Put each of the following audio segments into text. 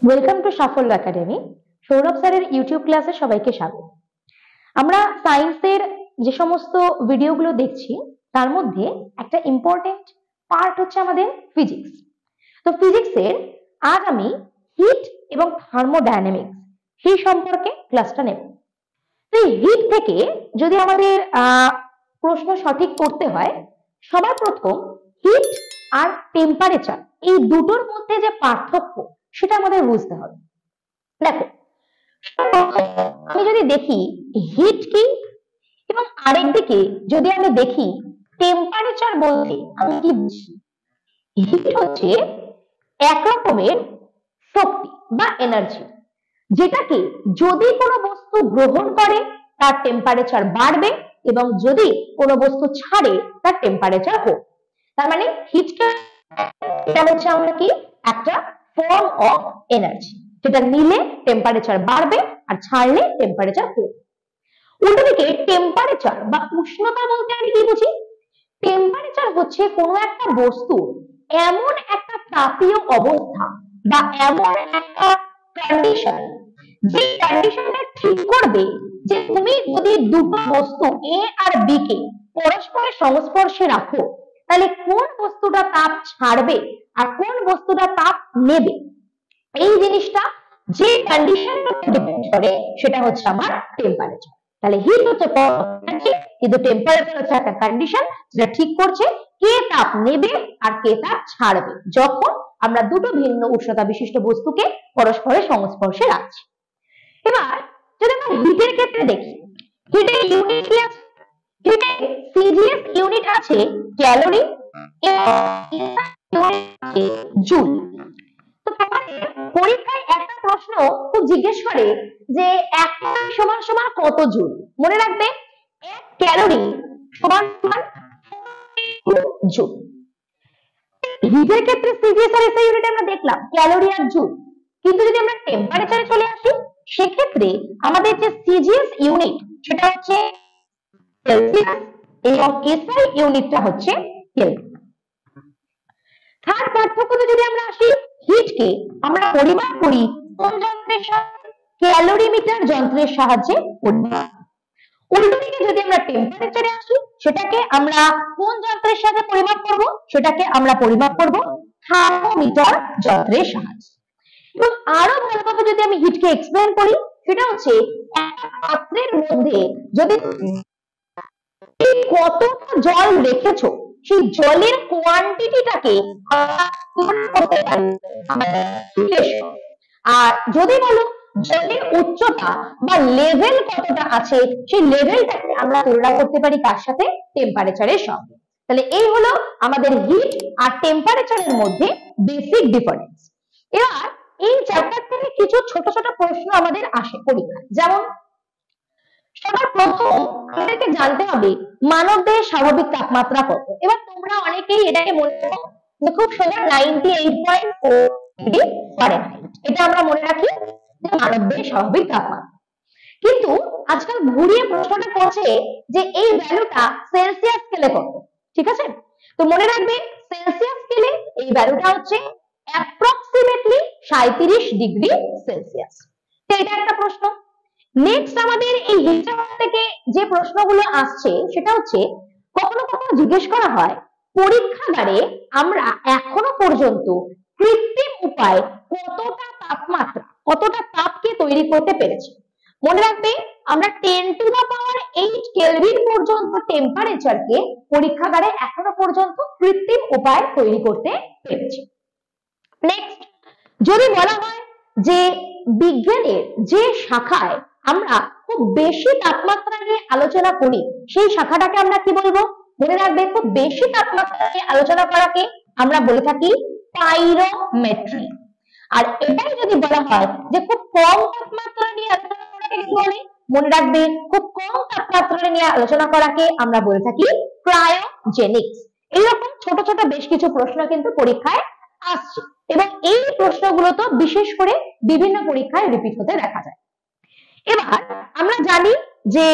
Welcome to সাফল্য academy. Sourav স্যারের YouTube ক্লাসে সবাইকে স্বাগত। আমরা সায়েন্সের যে সমস্ত ভিডিওগুলো দেখছি তার মধ্যে একটা ইম্পর্টেন্ট পার্ট হচ্ছে আমাদের ফিজিক্স। তো ফিজিক্সের আজ আমি হিট এবং থার্মোডাইনামিক্স সেই সম্পর্কে ক্লাসটা নেব। তো এই হিট থেকে যদি আমাদের প্রশ্ন সঠিক করতে হয়, সবার প্রথম হিট আর টেম্পারেচার এই দুটোর মধ্যে যে পার্থক্য সেটা আমাদের বুঝতে হবে। দেখো, আমি যদি দেখি হিট কি এবং আরেকদিকে যদি আমি দেখি টেম্পারেচার বলতে আমি কি বুঝি, হিট হচ্ছে এক রকমের শক্তি বা এনার্জি, যেটাকে যদি কোনো বস্তু গ্রহণ করে তার টেম্পারেচার বাড়বে এবং যদি কোনো বস্তু ছাড়ে তার টেম্পারেচার কমবে। তার মানে হিটটা হচ্ছে আমরা কি একটা ফর্ম অফ এনার্জি, যেটা নিলে টেম্পারেচার বাড়বে আর ছাড়লে টেম্পারেচার কমবে। অন্যদিকে টেম্পারেচার বা উষ্ণতা বলতে আমি কি বুঝি, টেম্পারেচার হচ্ছে কোনো একটা বস্তু এমন একটা তাপীয় অবস্থা বা এমন একটা কন্ডিশন যে কন্ডিশনটা ঠিক করবে যে তুমি যদি দুটো বস্তু এ আর বি কে পরস্পরের সংস্পর্শে রাখো তাহলে কোন বস্তুটা তাপ ছাড়বে আর কোন বস্তুটা তাপ নেবে, এই জিনিসটা যে কন্ডিশনটা ডিপেন্ড করে সেটা হচ্ছে আমার টেম্পারেচার। তাহলে হিট হচ্ছে কিন্তু টেম্পারেচার হচ্ছে একটা কন্ডিশন যেটা ঠিক করছে কে তাপ নেবে আর কে তাপ ছাড়বে যখন আমরা দুটো ভিন্ন উষ্ণতা বিশিষ্ট বস্তুকে পরস্পরের সংস্পর্শে রাখছি। এবার যদি আমরা হিটের ক্ষেত্রে দেখি, হিটের ইউনিট কি আছে? হিটের সিজিএস ইউনিট আছে ক্যালোরি এবং জুল। তো পরীক্ষায় একটা প্রশ্ন খুব জিজ্ঞেস করে যে 1 ক্যালোরি সমান সমান কত জুল। মনে রাখবে 1 ক্যালোরি সমান সমান জুল। হিটের ক্ষেত্রে সিজিএস আর এসআই ইউনিট আমরা দেখলাম ক্যালোরি আর জুল, কিন্তু যদি আমরা টেম্পারেচারে চলে আসি সেক্ষেত্রে আমাদের যে সিজিএস ইউনিট সেটা হচ্ছে সেলসিয়াস এবং এসআই ইউনিটটা হচ্ছে কেলভিন। থার্ড পার্থক্যতে যদি আমরা আসি, হিটকে আমরা পরিমাপ করি কোন যন্ত্রের সাহায্যে? ক্যালোরিমিটার যন্ত্রের সাহায্যে পরিমাপ। উল্টোদিকে যদি আমরা টেম্পারেচারে আসি সেটাকে আমরা কোন যন্ত্রের সাহায্যে পরিমাপ করব? সেটাকে আমরা পরিমাপ করব থার্মোমিটার যন্ত্রের সাহায্যে। এবং আরো ভালোভাবে যদি আমি হিটকে এক্সপ্লেইন করি সেটা হচ্ছে একটা পাত্রের মধ্যে যদি কতটা জল রেখেছো সেই জলের কোয়ান্টিটিটাকে আর যদি বলো জলের উচ্চতা বা লেভেল কতটা আছে সেই লেভেলটাকে আমরা তুলনা করতে পারি কার সাথে? টেম্পারেচারের সঙ্গে। তাহলে এই হলো আমাদের হিট আর টেম্পারেচারের মধ্যে বেসিক ডিফারেন্স। এবার এই চ্যাপ্টার থেকে কিছু ছোট ছোট প্রশ্ন আমাদের আসে পরীক্ষায়। যেমন সবার প্রথম আমাদেরকে জানতে হবে মানবদেহের স্বাভাবিক তাপমাত্রা কত। এবার তোমরা অনেকেই এটাকে মনে করো খুব সোজা 98.4 ডিগ্রি ফারেনহাইট, এটা আমরা মনে রাখি মানবদেহের স্বাভাবিক তাপমাত্রা। কিন্তু আজকাল ঘুরিয়ে প্রশ্নটা করছে যে এই ভ্যালুটা সেলসিয়াস স্কেলে কত। ঠিক আছে, তো মনে রাখবে সেলসিয়াস স্কেলে এই ভ্যালুটা হচ্ছে অ্যাপ্রক্সিমেটলি 37 ডিগ্রি সেলসিয়াস। তো এটা একটা প্রশ্ন। নেক্সট আমাদের এই হিসাব থেকে যে প্রশ্নগুলো আসছে সেটা হচ্ছে কখনো কখনো জিজ্ঞেস করা হয় পরীক্ষাগারে আমরা এখনো পর্যন্ত কৃত্রিম উপায়ে কতটা তাপমাত্রা কতটা তাপকে তৈরি করতে পেরেছি। মনে রাখবে আমরা 10⁸ কেলভিন পর্যন্ত টেম্পারেচারকে পরীক্ষাগারে এখনো পর্যন্ত কৃত্রিম উপায়ে তৈরি করতে পেরেছি। নেক্সট যদি বলা হয় যে বিজ্ঞানের যে শাখায় আমরা খুব বেশি তাপমাত্রা নিয়ে আলোচনা করি সেই শাখাটাকে আমরা কি বলবো? মনে রাখবে খুব বেশি তাপমাত্রা নিয়ে আলোচনা করাকে আমরা বলে থাকি পাইরোমেট্রি। আর এটাই যদি বলা হয় যে খুব কম তাপমাত্রা নিয়ে আলোচনা করাকে কি বলে? মনে রাখবে খুব কম তাপমাত্রা নিয়ে আলোচনা করাকে আমরা বলে থাকি ক্রায়োজেনিক্স। এইরকম ছোট ছোট বেশ কিছু প্রশ্ন কিন্তু পরীক্ষায় আসছে এবং এই প্রশ্নগুলো তো বিশেষ করে বিভিন্ন পরীক্ষায় রিপিট হতে দেখা যায়। এবার আমরা জানি যে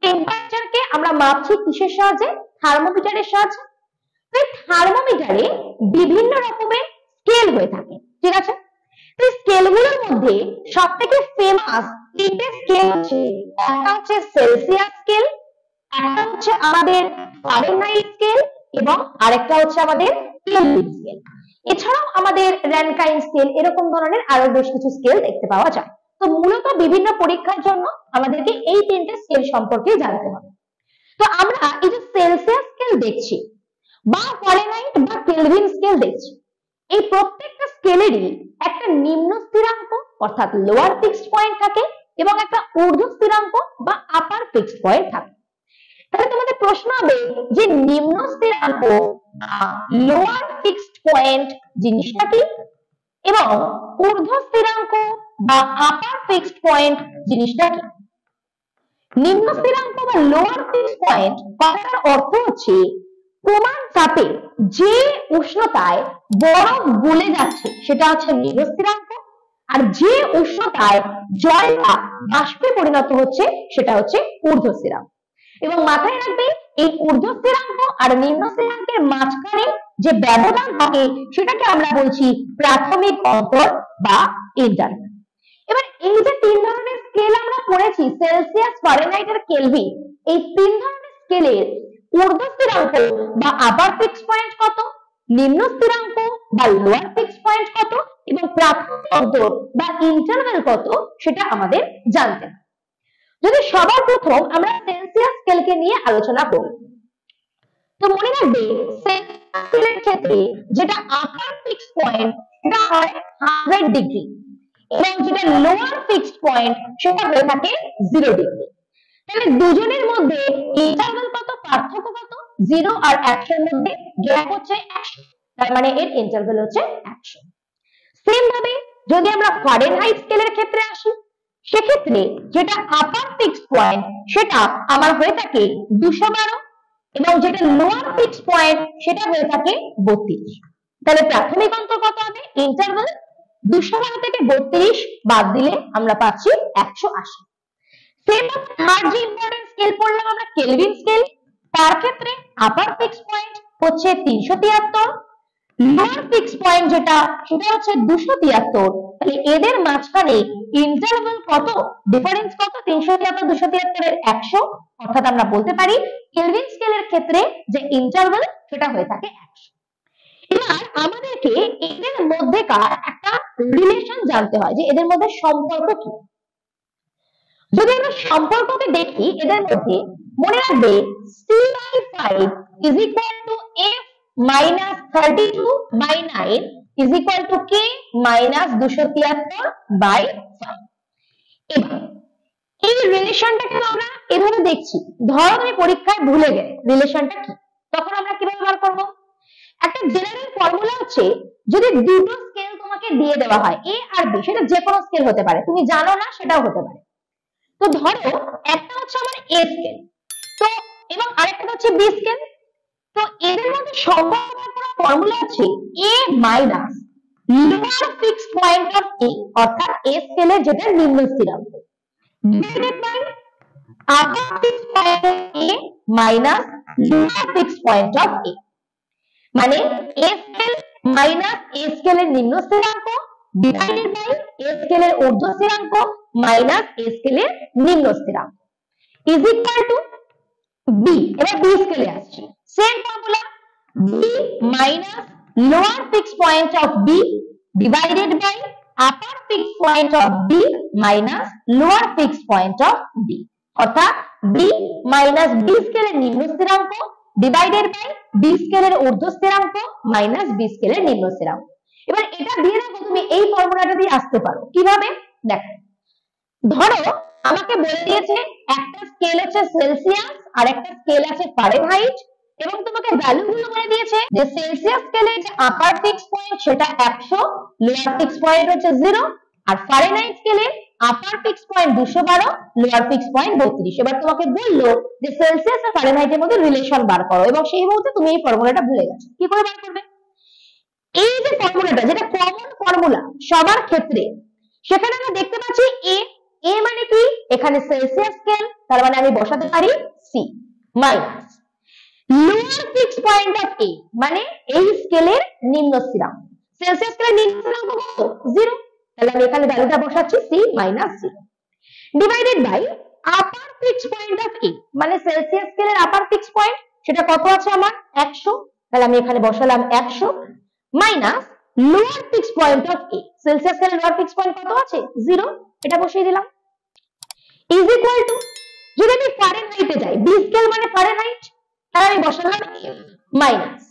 টেম্পারেচারকে আমরা মাপছি কিসের সাহায্যে? থার্মোমিটারের সাহায্যে। থার্মোমিটারে বিভিন্ন রকমের স্কেল হয়ে থাকে। ঠিক আছে, তো স্কেলগুলোর মধ্যে সবথেকে ফেমাস তিনটে স্কেল আছে, একটা হচ্ছে সেলসিয়াস স্কেল, একটা হচ্ছে আমাদের ফারেনহাইট স্কেল এবং আরেকটা হচ্ছে আমাদের কেলভিন স্কেল। এছাড়াও আমাদের র্যানকাইন স্কেল, এরকম ধরনের আরো বেশ কিছু স্কেল দেখতে পাওয়া যায়। তো মূলত বিভিন্ন পরীক্ষার জন্য আমাদেরকে এই তিনটে স্কেল সম্পর্কে জানতে হবে। তো আমরা এই যে সেলসিয়াস স্কেল দেখছি বা ফারেনহাইট বা কেলভিন স্কেল দেখছি, এই প্রত্যেকটা স্কেলেরই একটা নিম্ন স্থিরাঙ্ক অর্থাৎ লোয়ার ফিক্সড পয়েন্ট থাকে এবং একটা ঊর্ধ্ব স্থিরাঙ্ক বা আপার ফিক্সড পয়েন্ট থাকে। তাহলে তোমাদের প্রশ্ন হবে যে নিম্ন স্থিরাঙ্ক লোয়ার ফিক্সড পয়েন্ট জিনিসটা কি এবং ঊর্ধ্ব স্থিরাঙ্ক বা আপার ফিক্সড পয়েন্ট জিনিসটা কি। নিম্ন স্থিরাঙ্ক বা লোয়ার ফিক্সড পয়েন্ট কথাটার অর্থ হচ্ছে প্রমাণ চাপে যে উষ্ণতায় বরফ গলে যাচ্ছে সেটা হচ্ছে নিম্ন স্থিরাঙ্ক, আর যে উষ্ণতায় জলটা বাষ্পে পরিণত হচ্ছে সেটা হচ্ছে ঊর্ধ্ব স্থিরাঙ্ক। এবং মাথায় রাখবে এই ঊর্ধ্ব স্থিরাঙ্ক আর নিম্ন স্থিরাঙ্কের মাঝখানে যে ব্যবধান থাকে সেটাকে আমরা বলছি প্রাথমিক অন্তর বা ইন্টারভ্যাল। এবার এই যে তিন ধরনের স্কেল আমরা পড়েছি, সেলসিয়াস, ফারেনহাইট আর কেলভিন, এই তিন ধরনের স্কেলের ঊর্ধ্ব স্থিরাঙ্ক বা আপার ফিক্সড পয়েন্ট কত, নিম্ন স্থিরাঙ্ক বা লোয়ার ফিক্সড পয়েন্ট কত এবং প্রাথমিক অন্তর বা ইন্টারভ্যাল কত সেটা আমাদের জানতে হবে। যদি সবার প্রথম আমরা সেলসিয়াস স্কেলকে নিয়ে আলোচনা করি, তো মনে রাখবে সেলসিয়াস স্কেলের ক্ষেত্রে যেটা আপার ফিক্সড পয়েন্ট সেটা হয় 100 ডিগ্রি এবং যেটা লোয়ার ফিক্সড পয়েন্ট সেটা হয়ে থাকে 0 ডিগ্রি। তাহলে দুজনের মধ্যে ইন্টারভ্যাল কত, পার্থক্য কত, 0 আর 100 এর মধ্যে গ্যাপ হচ্ছে 100, তার মানে এর ইন্টারভ্যাল হচ্ছে 100। সেম ভাবে যদি আমরা ফারেনহাইট স্কেলের ক্ষেত্রে আসি, সেক্ষেত্রে যেটা আপার ফিক্সড পয়েন্ট সেটা আমার হয়ে থাকে 212 এবং যেটা লোয়ার ফিক্সড পয়েন্ট সেটা হয়ে থাকে 32। তাহলে প্রাথমিক অন্তর কত হবে, ইন্টারভ্যাল 212 থেকে 32 বাদ দিলে আমরা পাচ্ছি 180। সেম থার্ড যে ইম্পর্টেন্ট স্কেল পড়লাম আমরা কেলভিন স্কেল, তার ক্ষেত্রে আপার ফিক্সড পয়েন্ট হচ্ছে 373, লোয়ার ফিক্সড পয়েন্ট যেটা সেটা হচ্ছে 273। তাহলে এদের মাঝখানে ইন্টারভ্যাল কত, ডিফারেন্স কত, 373 273 এর 100, অর্থাৎ আমরা বলতে পারি কেলভিন স্কেলের ক্ষেত্রে যে ইন্টারভ্যাল সেটা হয়ে থাকে 100। এবার আমাদেরকে এদের মধ্যেকার একটা রিলেশন জানতে হয় যে এদের মধ্যে সম্পর্ক কি। যদি আমরা সম্পর্ককে দেখি এদের মধ্যে, মনে রাখবে C/5 is equal to F minus 32 by 9 is equal to K minus 273 by 5। এবার এই রিলেশনটাকে আমরা এভাবে দেখছি, ধরো তুমি পরীক্ষায় ভুলে গেলে রিলেশনটা কি, তখন আমরা কিভাবে বার করব। একটা জেনারেল ফর্মুলা হচ্ছে যদি দুটো স্কেল তোমাকে দিয়ে দেওয়া হয় A আর B, সেটা যে কোনো স্কেল হতে পারে, তুমি জানো না সেটাও হতে পারে। তো ধরো একটা হচ্ছে আমার A স্কেল, তো এবং আরেকটা হচ্ছে B স্কেল, তো এদের মধ্যে সম্পর্ক করার ফর্মুলা হচ্ছে A minus lower fixed point of A, অর্থাৎ A স্কেলের যেটা নিম্ন স্থিরাঙ্ক, divided by upper fixed point of A minus lower fixed point of A। মানে A স্কেল মাইনাস A স্কেলের নিম্ন স্থিরাঙ্ক ডিভাইডেড বাই A স্কেলের ঊর্ধ্ব স্থিরাঙ্ক মাইনাস A স্কেলের নিম্ন স্থিরাঙ্ক ইজ ইকুয়াল টু B। এবার B স্কেলে আসছি, same formula, B minus lower fixed point of B divided by upper fixed point of B minus lower fixed point of B, অর্থাৎ B minus B স্কেলের নিম্ন স্থিরাঙ্ক ডিভাইডেড বাই B স্কেলের ঊর্ধ্ব স্থিরাঙ্ক minus B স্কেলের নিম্ন স্থিরাঙ্ক। এবার এটা দিয়ে দেখো তুমি এই ফর্মুলাটা দিয়ে আসতে পারো কিভাবে। দেখো ধরো আমাকে বলে দিয়েছে একটা স্কেল হচ্ছে সেলসিয়াস আর একটা স্কেল আছে ফারেনহাইট, এবং তোমাকে ভ্যালুগুলো বলে দিয়েছে যে সেলসিয়াস স্কেলে যে আপার ফিক্সড পয়েন্ট সেটা 100, লোয়ার ফিক্সড পয়েন্ট হচ্ছে 0, আর ফারেনহাইট স্কেলে upper fixed point 212, lower fixed point 32। এবার তোমাকে বললো যে সেলসিয়াস আর ফারেনহাইটের মধ্যে রিলেশন বার করো, এবং সেই মুহূর্তে তুমি এই ফর্মুলাটা ভুলে গেছো, কি করে বার করবে। এই যে ফর্মুলাটা যেটা কমন ফর্মুলা সবার ক্ষেত্রে, সেখানে আমরা দেখতে পাচ্ছি A মানে কি, এখানে সেলসিয়াস স্কেল, তার মানে আমি বসাতে পারি C minus lower fixed point of A, মানে এই স্কেলের নিম্ন স্থিরাঙ্ক। সেলসিয়াস স্কেলের নিম্ন স্থিরাঙ্ক কত, 0, তাহলে আমি এখানে ভ্যালুটা বসাচ্ছি c minus 0 divided by upper fixed point of a, মানে সেলসিয়াস স্কেলের আপার ফিক্সড পয়েন্ট সেটা কত আছে আমার 100, তাহলে আমি এখানে বসালাম 100 minus lower fixed point of a, Celsius স্কেলের লোয়ার ফিক্সড পয়েন্ট কত আছে 0, এটা বসিয়ে দিলাম ইজ ইকুয়াল টু, যদি আমি ফারেনহাইটে যাই, বি স্কেল মানে ফারেনহাইট, তাহলে আমি বসালাম মাইনাস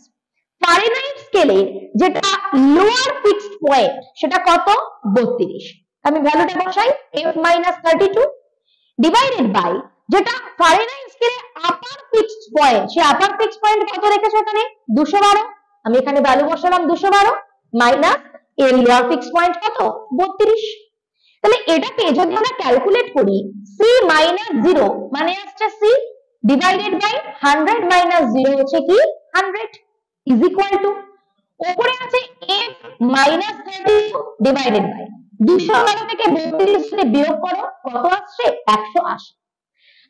ফারেনহাইট স্কেলে যেটা লোয়ার ফিক্সড পয়েন্ট সেটা কত 32, আমি ভ্যালুটা বসাই f মাইনাস 32 ডিভাইডেড বাই যেটা ফারেনহাইট স্কেলে আপার ফিক্সড পয়েন্ট, সে আপার ফিক্সড পয়েন্ট কত রেখেছে এখানে 212, আমি এখানে ভ্যালু বসালাম 212 মাইনাস এর লোয়ার ফিক্সড পয়েন্ট কত 32, তাহলে এটাকে যদি আমরা ক্যালকুলেট করি c মাইনাস 0 মানে আসছে c ডিভাইডেড বাই 100 মাইনাস 0 হচ্ছে কি 100 ইজ ইকুয়াল টু, উপরে আছে f মাইনাস 32 ডিভাইডেড বাই 212 থেকে 32 থেকে বিয়োগ করো কত আসছে 180,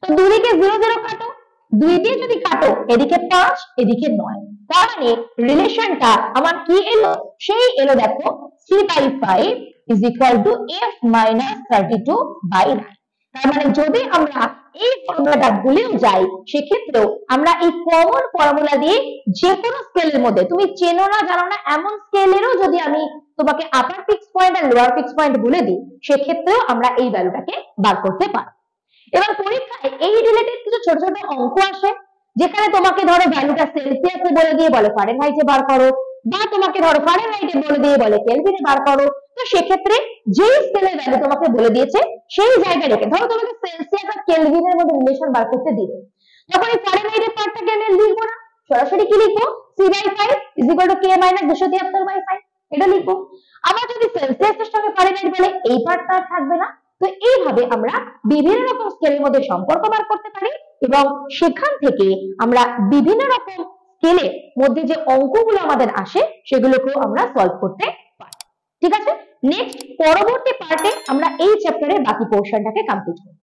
তো দুদিকে 0 0 কাটো, 2 দিয়ে যদি কাটো এদিকে 5 এদিকে 9, তার মানে রিলেশনটা আমার কি এলো, সেই এলো দেখো c by 5 is equal to f minus 32 by 9, তার মানে যদি আমরা এই ফর্মুলাটা ভুলেও যাই সেক্ষেত্রেও আমরা এই কমন ফর্মুলা দিয়ে যে কোনো স্কেলের মধ্যে, তুমি চেনো না জানো না এমন স্কেলেরও যদি আমি তোমাকে আপার ফিক্সড পয়েন্ট আর লোয়ার ফিক্সড পয়েন্ট বলে দিই সেক্ষেত্রেও আমরা এই ভ্যালুটাকে বার করতে পারি। এবার পরীক্ষায় এই রিলেটেড কিছু ছোট ছোট অঙ্ক আসে যেখানে তোমাকে ধরো ভ্যালুটা সেলসিয়াসে বলে দিয়ে বলে ফারেনহাইটে বার করো, বা তোমাকে ধরো ফারেনহাইটে বলে দিয়ে বলে কেলভিনে বার করো, তো সেক্ষেত্রে যেই স্কেলের ভ্যালু তোমাকে বলে দিয়েছে সেই জায়গায় রেখে, ধরো তোমাকে সেলসিয়াস আর কেলভিনের মধ্যে রিলেশন বার করতে দিবে, তখন এই ফারেনহাইটের পার্টটাকে আমি লিখবো না, সরাসরি কি লিখবো c by 5 is equal to k minus 273 by 5 এটা লিখবো। আবার যদি সেলসিয়াসের সঙ্গে ফারেনহাইট বলে এই পার্টটা থাকবে না, তো এইভাবে আমরা বিভিন্ন রকম স্কেলের মধ্যে সম্পর্ক বার করতে পারি এবং সেখান থেকে আমরা বিভিন্ন রকম স্কেলের মধ্যে যে অঙ্কগুলো আমাদের আসে সেগুলোকেও আমরা সলভ করতে পারি। ঠিক আছে, নেক্সট পরবর্তী পার্টে আমরা এই চ্যাপ্টারের বাকি পোর্শনটাকে কমপ্লিট করব।